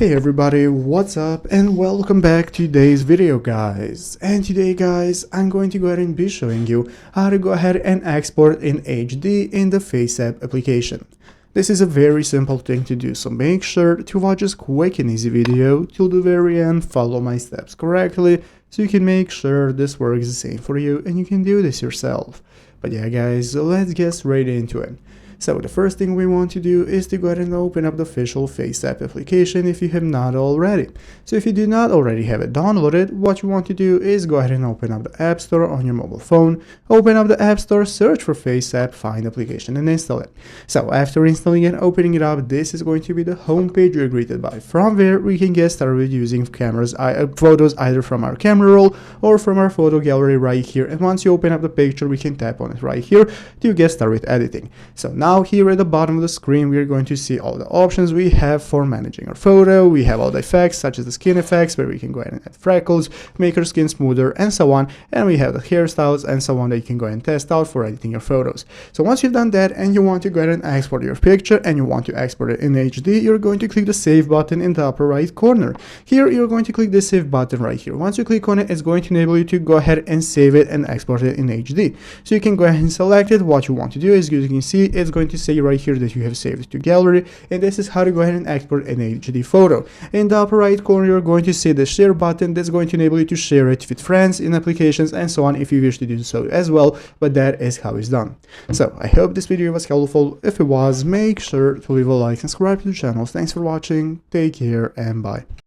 Hey everybody, what's up and welcome back to today's video guys. And today guys, I'm going to go ahead and be showing you how to go ahead and export in HD in the FaceApp application. This is a very simple thing to do, so make sure to watch this quick and easy video till the very end, follow my steps correctly so you can make sure this works the same for you and you can do this yourself. But yeah guys, let's get straight into it. So the first thing we want to do is to go ahead and open up the official FaceApp application if you have not already. So if you do not already have it downloaded, what you want to do is go ahead and open up the App Store on your mobile phone, open up the App Store, search for FaceApp, find application and install it. So after installing and opening it up, this is going to be the home page you're greeted by. From where we can get started with using photos either from our camera roll or from our photo gallery right here. And once you open up the picture, we can tap on it right here to get started with editing. So now here at the bottom of the screen, we are going to see all the options we have for managing our photo. We have all the effects such as the skin effects where we can go ahead and add freckles, make our skin smoother and so on. And we have the hairstyles and so on that you can go ahead and test out for editing your photos. So once you've done that and you want to go ahead and export your picture and you want to export it in HD, you're going to click the save button in the upper right corner. Here you're going to click the save button right here. Once you click on it, it's going to enable you to go ahead and save it and export it in HD. So you can go ahead and select it. What you want to do is, you can see it's going to say right here that you have saved it to gallery, and this is how to go ahead and export an HD photo. In the upper right corner, you're going to see the share button that's going to enable you to share it with friends in applications and so on if you wish to do so as well, but that is how it's done. So I hope this video was helpful. If it was, make sure to leave a like and subscribe to the channel. Thanks for watching, take care and bye.